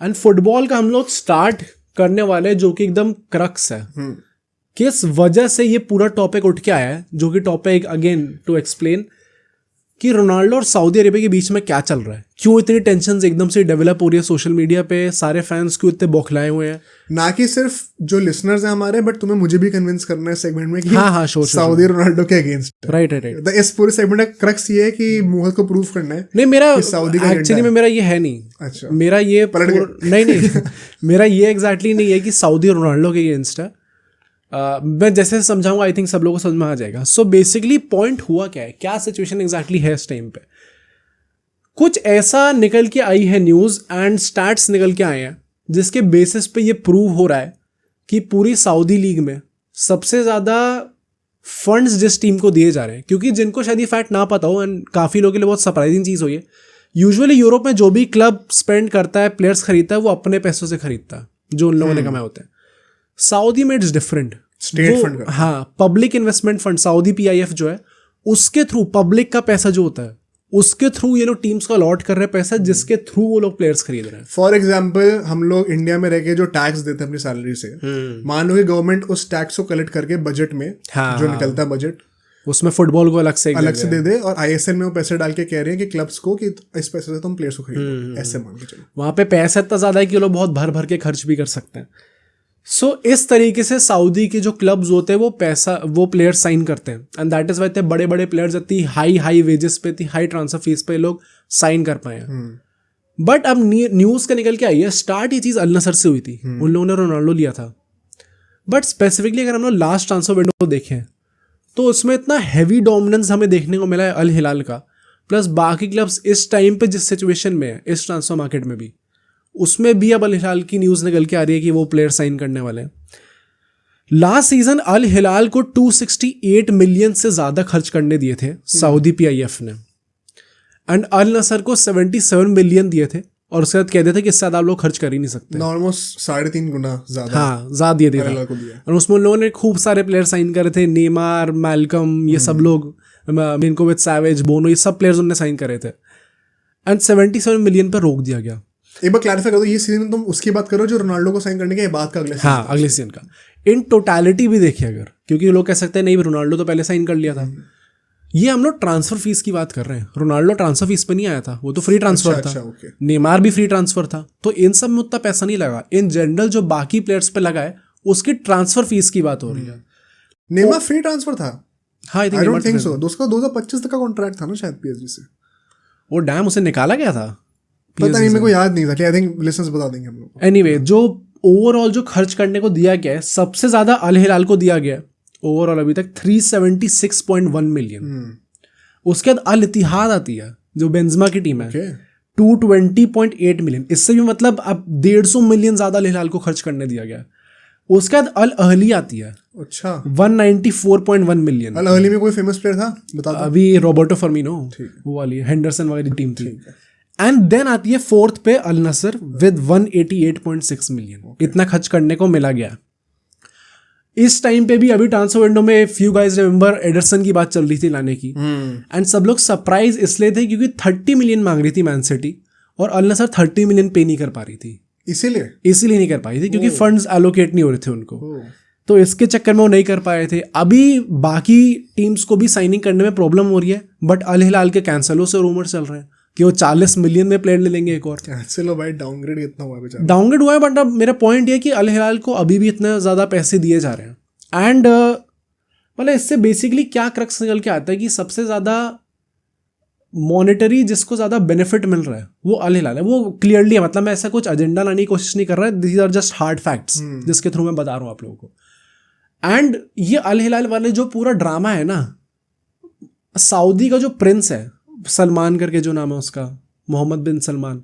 And football का हम लोग स्टार्ट करने वाले जो कि एकदम क्रक्स है, किस वजह से ये पूरा टॉपिक उठ के आया है, जो कि टॉपिक अगेन टू एक्सप्लेन कि रोनाल्डो और सऊदी अरेबिया के बीच में क्या चल रहा है, क्यों इतनी टेंशन एकदम से डेवलप हो रही है सोशल मीडिया पे, सारे फैंस क्यों इतने बौखलाए हुए हैं। ना कि सिर्फ जो लिसनर्स हैं हमारे, बट तुम्हें मुझे भी कन्विंस करना है सेगमेंट में कि हाँ, सऊदी रोनाल्डो के अगेंस्ट। राइट। इस पूरे सेगमेंट का क्रक्स ये है कि मोहत को प्रूव करना है। नहीं, मेरा सऊदी का एक्चुअली में मेरा ये है नहीं। अच्छा, मेरा ये नहीं मेरा ये एग्जैक्टली नहीं है कि सऊदी रोनाल्डो के अगेंस्ट है। मैं जैसे समझाऊंगा आई थिंक सब लोगों को समझ में आ जाएगा। सो बेसिकली पॉइंट हुआ क्या है, क्या सिचुएशन एग्जैक्टली है इस टाइम पे। कुछ ऐसा निकल के आई है न्यूज़ एंड स्टैट्स निकल के आए हैं जिसके बेसिस पे ये प्रूव हो रहा है कि पूरी सऊदी लीग में सबसे ज़्यादा फंड्स जिस टीम को दिए जा रहे हैं, क्योंकि जिनको शायद ये फैक्ट ना पता हो एंड काफ़ी लोगों के लिए बहुत सरप्राइजिंग चीज़ हुई है, यूजुअली यूरोप में जो भी क्लब स्पेंड करता है, प्लेयर्स खरीदता है, वो अपने पैसों से खरीदता है जो उन लोगों ने कमाए होते हैं। सऊदी में इट्स डिफरेंट, स्टेट फंड का। हाँ, public investment fund Saudi PIF जो है, उसके थ्रू पब्लिक का पैसा जो होता है उसके थ्रू ये लोग टीम्स को अलॉट कर रहे हैं पैसा, जिसके थ्रू वो लोग प्लेयर्स खरीद रहे हैं। फॉर एग्जाम्पल हम लोग इंडिया में रह के जो टैक्स देते हैं अपनी सैलरी से, मान लो कि गवर्नमेंट उस टैक्स को कलेक्ट करके बजट में जो निकलता है बजट, उसमें फुटबॉल को अलग से दे दे, और ISL में वो पैसे डाल के कह रहे हैं कि क्लब्स को कि इस पैसे से तुम प्लेयर्स को खरीदो, ऐसे मान के चलो। वहां पे पैसा इतना ज्यादा है कि लोग बहुत भर भर के खर्च भी कर सकते हैं। सो इस तरीके से सऊदी के जो क्लब्स होते हैं वो प्लेयर्स साइन करते हैं, एंड दैट इज वाई इतने बड़े बड़े प्लेयर्स इतनी हाई वेजेस पे, इतनी हाई ट्रांसफर फीस पे लोग साइन कर पाए हैं। बट अब न्यूज़ का निकल के आई है, स्टार्ट ये चीज़ अल नसर से हुई थी, उन लोगों ने रोनाल्डो लिया था। बट स्पेसिफिकली अगर हम लोग लास्ट ट्रांसफर विंडो देखें तो उसमें इतना हैवी डोमिनेंस हमें देखने को मिला है अल हिलाल का, प्लस बाकी क्लब्स इस टाइम पे जिस सिचुएशन में है इस ट्रांसफर मार्केट में भी, उसमें भी अब अल हिलाल की न्यूज़ निकल के आ रही है कि वो प्लेयर साइन करने वाले हैं। लास्ट सीजन अल हिलाल को 268 मिलियन से ज़्यादा खर्च करने दिए थे सऊदी PIF ने, एंड अल नसर को 77 मिलियन दिए थे, और उसके बाद कहते थे कि इससे ज़्यादा आप लोग खर्च कर ही नहीं सकते। ऑलमोस्ट 3.5 गुना ज़्यादा। हाँ, ज़्यादा दिए थे। और उसमें उन लोगों ने खूब सारे प्लेयर साइन करे थे, नेमार, मैल्कम, ये सब लोग, मिलिनकोविच सैवेज, बोनो, ये सब प्लेयर्स उन्होंने साइन करे थे, एंड 77 मिलियन पर रोक दिया गया। एक बार क्लैरिफाई कर दो, ये सीजन तुम उसकी बात करो जो रोनाल्डो को साइन करने के बाद का अगले सीजन? हाँ, अगले सीजन का इन टोटलिटी भी देखिए अगर, क्योंकि लोग कह सकते हैं नहीं रोनाल्डो तो पहले साइन कर लिया था। ये हम लोग ट्रांसफर फीस की बात कर रहे हैं, रोनाल्डो ट्रांसफर फीस पे नहीं आया था, वो तो फ्री ट्रांसफर था। ओके। नेमार भी फ्री ट्रांसफर था, तो इन सब में उतना पैसा नहीं लगा। इन जनरल जो बाकी प्लेयर्स पे लगा है उसकी ट्रांसफर फीस की बात हो रही है। नेमार फ्री ट्रांसफर था? हाँ, आई डोंट थिंक सो। उसका 2025 तक का कॉन्ट्रैक्ट था ना शायद PSG से। वो डैम उसे निकाला गया था, पता नहीं, मेरे को याद नहीं था। आई थिंक लिसनर्स बता देंगे हम लोग। एनीवे, जो ओवरऑल जो खर्च करने को दिया गया है, सबसे ज्यादा अल हिलाल को दिया गया है ओवरऑल अभी तक 376.1 मिलियन। उसके बाद अल इत्तिहाद आती है जो बेंज़मा की टीम है, 220.8 मिलियन। इससे भी मतलब अब 150 मिलियन ज्यादा अल हिलाल को खर्च करने दिया गया। उसके बाद अल अहली आती है, अच्छा, 194.1 मिलियन। अल अहली में कोई फेमस प्लेयर था बता दो? अभी रॉबर्टो फर्मिनो, वो वाली हेंडरसन वाली टीम थी। एंड देन आती है फोर्थ पे अल नसर विद 188.6 मिलियन। इतना खर्च करने को मिला गया। इस टाइम पे भी अभी ट्रांसफर विंडो में फ्यू गाइज रिमेंबर एडरसन की बात चल रही थी लाने की, एंड सब लोग सरप्राइज इसलिए थे क्योंकि 30 मिलियन मांग रही थी मैन सिटी, और अल नसर 30 मिलियन पे नहीं कर पा रही थी। इसीलिए नहीं कर पाई थी क्योंकि फंड्स एलोकेट नहीं हो रहे थे उनको, तो इसके चक्कर में वो नहीं कर पाए थे। अभी बाकी टीम्स को भी साइनिंग करने में प्रॉब्लम हो रही है, बट अल हिलाल के कैंसलों से रूमर चल रहे हैं कि वो 40 मिलियन में प्लेयर ले लेंगे एक और। चलो भाई, डाउनग्रेड कितना हुआ बेचारा? डाउनग्रेड हुआ है, बट अब मेरा पॉइंट ये कि अल हिलाल को अभी भी इतने ज़्यादा पैसे दिए जा रहे हैं। एंड मतलब इससे बेसिकली क्या क्रक्स निकल के आता है कि सबसे ज़्यादा मॉनेटरी जिसको ज़्यादा बेनिफिट मिल रहा है वो अल हिलाल है। वो क्लियरली है, मतलब मैं ऐसा कुछ एजेंडा लाने की कोशिश नहीं कर रहा है, these are just hard facts जिसके थ्रू मैं बता रहा हूँ आप लोगों को। एंड ये अल हिलाल वाले जो पूरा ड्रामा है ना, सऊदी का जो प्रिंस है सलमान करके, जो नाम है उसका, मोहम्मद बिन सलमान,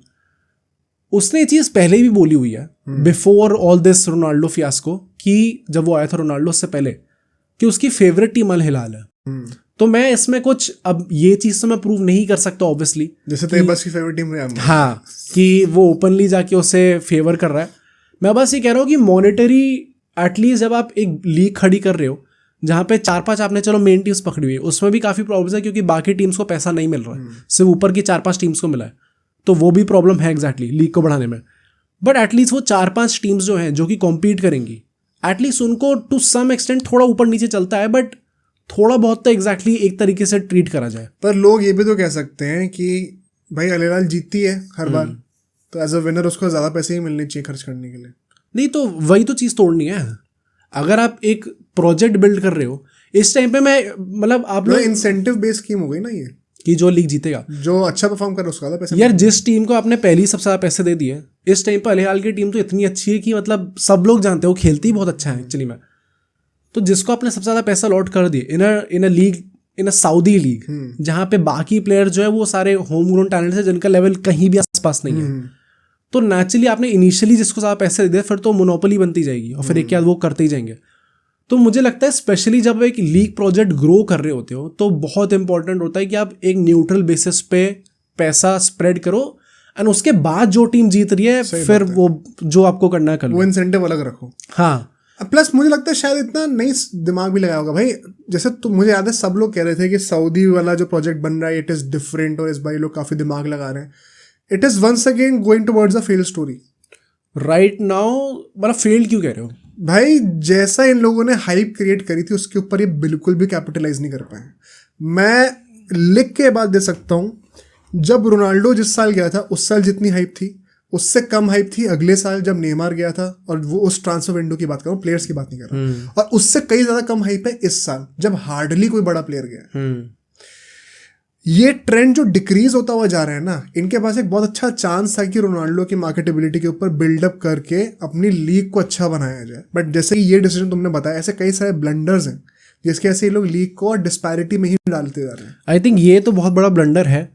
उसने ये चीज़ पहले भी बोली हुई है before all this Ronaldo fiasco, कि जब वो आया था रोनाल्डो से पहले, कि उसकी फेवरेट टीम अल हिलाल है। तो मैं इसमें कुछ, अब ये चीज़ तो मैं प्रूव नहीं कर सकता ऑब्वियसली, जैसे तो बस की फेवरेट टीम है, हाँ, कि वो ओपनली जाके उसे फेवर कर रहा है। मैं बस ये कह रहा हूँ कि मॉनेटरी एटलीस्ट जब आप एक लीग खड़ी कर रहे हो जहाँ पे 4-5 आपने चलो मेन टीम्स पकड़ी हुई है, उसमें भी काफ़ी प्रॉब्लम्स है क्योंकि बाकी टीम्स को पैसा नहीं मिल रहा है, सिर्फ ऊपर की 4-5 टीम्स को मिला है, तो वो भी प्रॉब्लम है एग्जैक्टली लीग को बढ़ाने में। बट एटलीस्ट वो 4-5 टीम्स जो हैं जो कि कॉम्पीट करेंगी, एटलीस्ट उनको टू सम एक्सटेंट थोड़ा ऊपर नीचे चलता है, बट थोड़ा बहुत तो एग्जैक्टली एक तरीके से ट्रीट करा जाए। पर लोग ये भी तो कह सकते हैं कि भाई अल हिलाल जीतती है हर बार, तो एज अ विनर उसको ज़्यादा पैसे ही मिलने चाहिए खर्च करने के लिए। नहीं तो वही तो चीज़ तोड़नी है। अगर आप एक प्रोजेक्ट बिल्ड कर रहे हो इस टाइम पे, मैं मतलब आप लोग इंसेंटिव बेस्ड स्कीम हो गई ना ये, कि जो लीग जीतेगा, जो अच्छा परफॉर्म कर उसका पैसे। यार जिस टीम को आपने पहले ही सबसे ज़्यादा पैसे दे दिए, इस टाइम पर अल हिलाल की टीम तो इतनी अच्छी है कि मतलब सब लोग जानते हैं वो खेलती ही बहुत अच्छा है एक्चुअली में। तो जिसको आपने सबसे ज़्यादा पैसा लॉट कर दिए in a league, in a Saudi league, जहाँ पे बाकी प्लेयर जो है वो सारे होम ग्रोन टैलेंट है जिनका लेवल कहीं भी आसपास नहीं है, तो नेचुरली आपने इनिशियली जिसको ज़्यादा पैसे दे दिए, फिर तो मोनोपोली बनती जाएगी और फिर एक वो करते ही जाएंगे। तो मुझे लगता है स्पेशली जब एक लीग प्रोजेक्ट ग्रो कर रहे होते हो तो बहुत इंपॉर्टेंट होता है कि आप एक न्यूट्रल बेसिस पे पैसा स्प्रेड करो, एंड उसके बाद जो टीम जीत रही है फिर वो जो आपको करना है कर लो, वो इंसेंटिव अलग रखो। हाँ, प्लस मुझे लगता है शायद इतना नहीं दिमाग भी लगाया होगा भाई। जैसे मुझे याद है सब लोग कह रहे थे कि सऊदी वाला जो प्रोजेक्ट बन रहा है इट इज़ डिफरेंट, और इस बार लोग काफ़ी दिमाग लगा रहे हैं। It is once again going towards a fail story right now. मतलब फेल्ड क्यों कह रहे हो भाई? जैसा इन लोगों ने हाइप क्रिएट करी थी उसके ऊपर ये बिल्कुल भी कैपिटलाइज नहीं कर पाए। मैं लिख के बात दे सकता हूँ, जब रोनाल्डो जिस साल गया था उस साल जितनी हाइप थी उससे कम हाइप थी अगले साल जब नेमार गया था, और वो उस ट्रांसफर विंडो की बात कर रहा हूँ, प्लेयर्स की बात नहीं कर रहा। और उससे कई ज़्यादा कम हाइप है इस साल जब हार्डली कोई बड़ा प्लेयर गया। ये ट्रेंड जो डिक्रीज होता हुआ जा रहा है ना, इनके पास एक बहुत अच्छा चांस था कि रोनाल्डो की मार्केटेबिलिटी के ऊपर बिल्डअप करके अपनी लीग को अच्छा बनाया जाए। बट जैसे कि ये डिसीजन तुमने बताया, ऐसे कई सारे ब्लंडर्स हैं जिसके ऐसे ये लोग लीग को डिस्पैरिटी में ही डालते जा रहे हैं। आई थिंक ये तो बहुत बड़ा ब्लंडर है।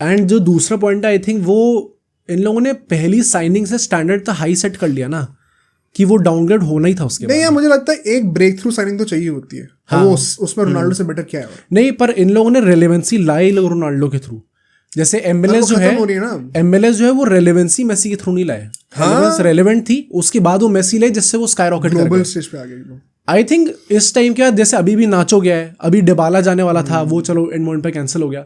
एंड जो दूसरा पॉइंट है, आई थिंक वो इन लोगों ने पहली साइनिंग से स्टैंडर्ड तो हाई सेट कर लिया ना, कि वो डाउनग्रेड होना ही था उसके नहीं यार, मुझे लगता है एक ब्रेक थ्रू साइनिंग तो चाहिए होती है। हाँ, वो उसमें रोनाल्डो से बेटर क्या है? नहीं, पर इन लोगों ने रेलेवेंसी लाई रोनाल्डो के थ्रू। जैसे एमएलएस जो है वो रेलेवेंसी मेसी के थ्रू नहीं लाए। हाँ, रेलेवेंट थी, उसके बाद वो मेसी लाए जिससे वो स्काई रॉकेट ग्लोबल स्टेज पे आ गए। आई थिंक इस टाइम के बाद जैसे अभी भी नाचो गया है, अभी डिबाला जाने वाला था, वो चलो एंड मोमेंट पे कैंसिल हो गया,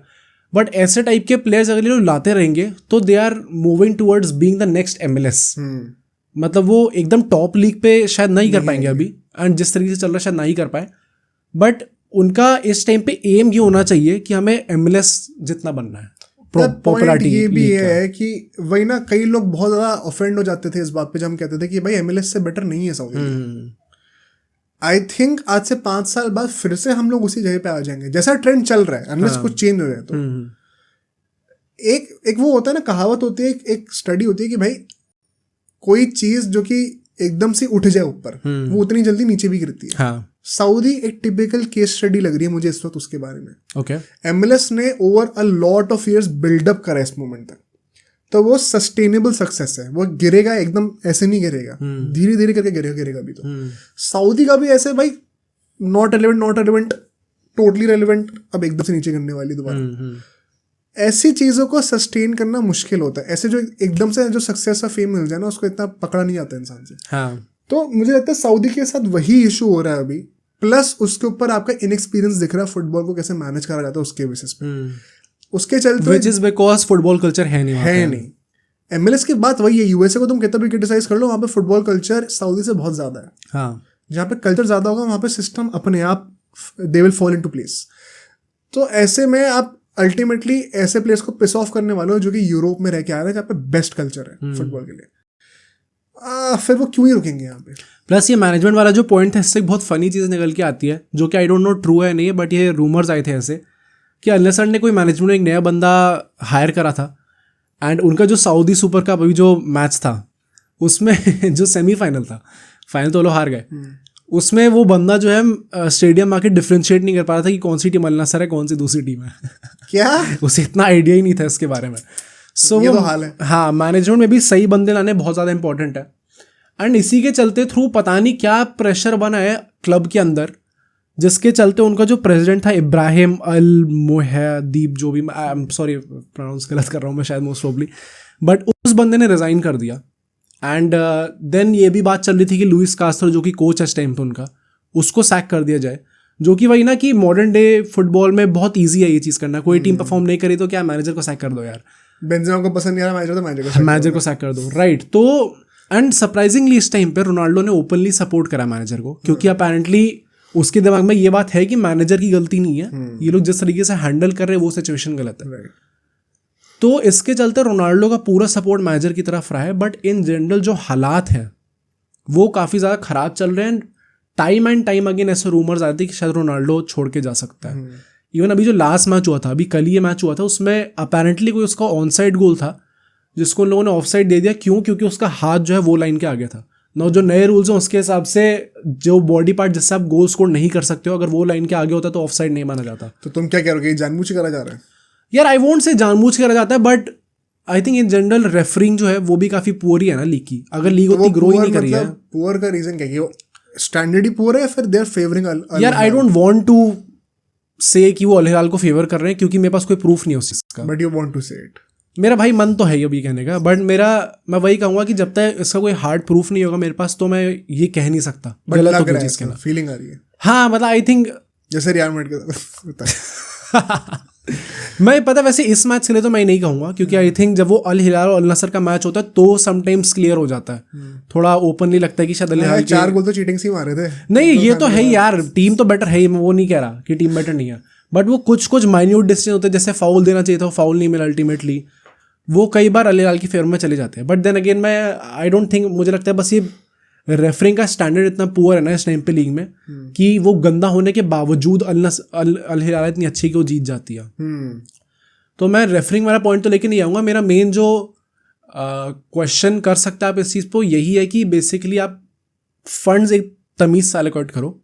बट ऐसे टाइप के प्लेयर्स अगर ये लोग लाते रहेंगे तो they are moving towards being the next MLS. मतलब वो एकदम टॉप लीग पे शायद नहीं कर पाएंगे अभी, एंड जिस तरीके से चल रहा है शायद नहीं कर पाए, बट उनका इस टाइम पे एम ये होना चाहिए कि हमें एमएलएस जितना बनना है। पॉपुलैरिटी ये भी है कि वही ना, कई लोग बहुत ज़्यादा ऑफेंड हो जाते थे इस बात पे जब हम कहते थे कि भाई एमएलएस से बेटर नहीं है सऊदी। आई थिंक आज से 5 साल बाद फिर से हम लोग उसी जगह पे आ जाएंगे जैसा ट्रेंड चल रहा है, अनलेस कुछ चेंज हो जाए तो। एक वो होता है ना, कहावत होती है, एक स्टडी होती है कि भाई कोई चीज जो कि एकदम से उठ जाए ऊपर, वो उतनी जल्दी नीचे भी गिरती है। हाँ। सऊदी एक टिपिकल केस स्टडी लग रही है मुझे इस वक्त उसके बारे में। ओके, एमएलएस ने over a lot of years buildup करा इस मोमेंट तक, तो वो सस्टेनेबल सक्सेस है। वो गिरेगा एकदम ऐसे नहीं गिरेगा, धीरे धीरे करके गिरेगा भी। तो सऊदी का भी ऐसे भाई नॉट रेलेवेंट टोटली रेलेवेंट, अब एकदम से नीचे गिरने वाली दोबारा। ऐसी चीज़ों को सस्टेन करना मुश्किल होता है। ऐसे जो एकदम से जो सक्सेस और फेम मिल जाए ना, उसको इतना पकड़ा नहीं जाता इंसान से। हाँ। तो मुझे लगता है सऊदी के साथ वही इशू हो रहा है अभी, प्लस उसके ऊपर आपका इनएक्सपीरियंस दिख रहा है फुटबॉल को कैसे मैनेज करा जाता है उसके बेसिस पे। उसके चलते which is because football culture है नहीं। एमएलएस की बात वही है, यूएसए को तुम कितना भी क्रिटिसाइज कर लो, वहाँ पे फुटबॉल कल्चर सऊदी से बहुत ज्यादा है। हाँ। जहाँ पे कल्चर ज्यादा होगा वहाँ पे सिस्टम अपने आप they will fall into place. तो ऐसे में आप अल्टीमेटली ऐसे प्लेयर्स को पिस ऑफ करने वाले हो जो कि यूरोप में रह के आ रहे हैं जहाँ पे बेस्ट कल्चर है फुटबॉल के लिए, फिर वो क्यों ही रुकेंगे यहाँ पे। प्लस ये मैनेजमेंट वाला जो पॉइंट है, इससे बहुत फनी चीज़ निकल के आती है जो कि आई डोंट नो ट्रू है नहीं है, बट ये रूमर्स आए थे ऐसे कि अल नसर ने कोई मैनेजमेंट में एक नया बंदा हायर करा था, एंड उनका जो सऊदी सुपर कप अभी जो मैच था उसमें जो सेमीफाइनल था, फाइनल तो लोग हार गए, उसमें वो बंदा जो है स्टेडियम आके डिफ्रेंशिएट नहीं कर पा रहा था कि कौन सी टीम अल नसर है कौन सी दूसरी टीम है। क्या उसे इतना आइडिया ही नहीं था इसके बारे में। सो ये तो हाल है। हाँ, मैनेजमेंट में भी सही बंदे लाने बहुत ज़्यादा इंपॉर्टेंट है, एंड इसी के चलते थ्रू पता नहीं क्या प्रेशर बना है क्लब के अंदर, जिसके चलते उनका जो प्रेसिडेंट था इब्राहिम अल मोहदीब, जो भी, आई एम सॉरी प्रोनाउंस गलत कर रहा हूँ मैं शायद मोस्ट प्रोबब्ली, बट उस बंदे ने रिज़ाइन कर दिया। एंड देन ये भी बात चल रही थी कि लुइस कास्त्रो जो कि कोच है इस टाइम पे उनका, उसको सैक कर दिया जाए, जो कि वही ना कि मॉडर्न डे फुटबॉल में बहुत ईजी है ये चीज़ करना। कोई टीम परफॉर्म नहीं करी तो क्या मैनेजर को सैक कर दो यार। बेंजेमा को पसंद नहीं आ रहा मैनेजर, तो मैनेजर को सैक कर दो, राइट। तो एंड सरप्राइजिंगली इस टाइम पे रोनाल्डो ने ओपनली सपोर्ट करा मैनेजर को, क्योंकि अपेरेंटली उसके दिमाग में ये बात है कि मैनेजर की गलती नहीं है, ये लोग जिस तरीके से हैंडल कर रहे हैं वो सिचुएशन गलत है। तो इसके चलते रोनाल्डो का पूरा सपोर्ट मैनेजर की तरफ रहा है। बट इन जनरल जो हालात हैं वो काफ़ी ज़्यादा ख़राब चल रहे हैं। टाइम एंड टाइम अगेन ऐसे रूमर्स आते हैं कि शायद रोनाल्डो छोड़ के जा सकता है। इवन अभी जो लास्ट मैच हुआ था, अभी कल ये मैच हुआ था, उसमें अपेरेंटली कोई उसका ऑन साइड गोल था जिसको उन लोगों ने ऑफ साइड दे दिया। क्यों? क्योंकि उसका हाथ जो है वो लाइन के आगे था। ना जो नए रूल्स हैं उसके हिसाब से जो बॉडी पार्ट जिससे आप गोल स्कोर नहीं कर सकते हो, अगर वो लाइन के आगे होता तो ऑफ साइड नहीं माना जाता। तो तुम क्या कह रहे हो कि जानबूझ के करा जा रहा है? यार आई वोंट से जानबूझ के करा जाता है, but I think in general referring जो है वो भी काफी पुअर ही है ना लीग की। अगर लीग उतनी ग्रो ही नहीं करी है। पुअर का रीजन क्या है? स्टैंडर्ड ही पुअर है, फिर दे आर फेवरिंग यार आई डोंट वांट टू से कि वो अल हिलाल को फेवर कर रहे हैं, क्योंकि मेरे पास कोई प्रूफ नहीं है उस चीज का। बट यू वांट टू से इट। मेरा भाई मन तो है ये अभी कहने का, बट मैं वही कहूंगा कि जब तक इसका कोई हार्ड प्रूफ नहीं होगा मेरे पास, तो मैं ये कह नहीं सकता गलत हो चीज के ना। फीलिंग आ रही है। हाँ मतलब आई थिंक जैसे रियल मैड्रिड का मैं पता वैसे इस मैच के लिए तो मैं नहीं कहूंगा, क्योंकि आई थिंक जब वो अल हिलाल और अल नसर का मैच होता है तो समटाइम्स क्लियर हो जाता है, थोड़ा ओपनली लगता है कि शायद अल हिलाल 4 गोल तो चीटिंग से ही मारे थे। नहीं ये तो है ही यार, टीम तो बेटर है ही, मैं वो नहीं कह रहा कि टीम बेटर नहीं है, बट वो कुछ माइन्यूट डिसीजन होते हैं, जैसे फाउल देना चाहिए था, फाउल नहीं मिला अल्टीमेटली, वो कई बार अल हिलाल की फेवर में चले जाते हैं। बट देन अगेन मैं आई डोंट थिंक, मुझे लगता है बस ये रेफरिंग का स्टैंडर्ड इतना पुअर है ना इस टाइम पे लीग में कि वो गंदा होने के बावजूद अल हिलाल इतनी अच्छी कि वो जीत जाती है। तो मैं रेफरिंग वाला पॉइंट तो लेके नहीं आऊँगा। मेरा मेन जो क्वेश्चन कर सकता है आप इस चीज़ पर यही है कि बेसिकली आप फंड्स एक तमीज़ से एलोकेट करो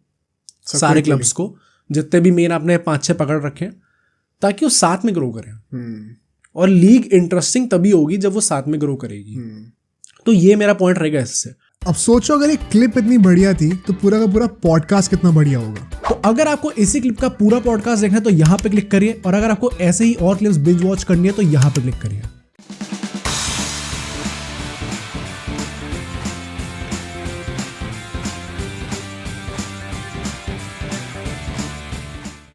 सारे क्लब्स को, जितने भी मेन आपने 5-6 पकड़ रखे हैं, ताकि वो साथ में ग्रो करें। और लीग इंटरेस्टिंग तभी होगी जब वो साथ में ग्रो करेगी। तो ये मेरा पॉइंट रहेगा इससे। अब सोचो अगर एक क्लिप इतनी बढ़िया थी तो पूरा का पूरा पॉडकास्ट कितना बढ़िया होगा। तो अगर आपको इसी क्लिप का पूरा पॉडकास्ट देखना है तो यहाँ पे क्लिक करिए, और अगर आपको ऐसे ही और क्लिप्स बिंज वॉच करनी है तो यहाँ पे क्लिक करिए।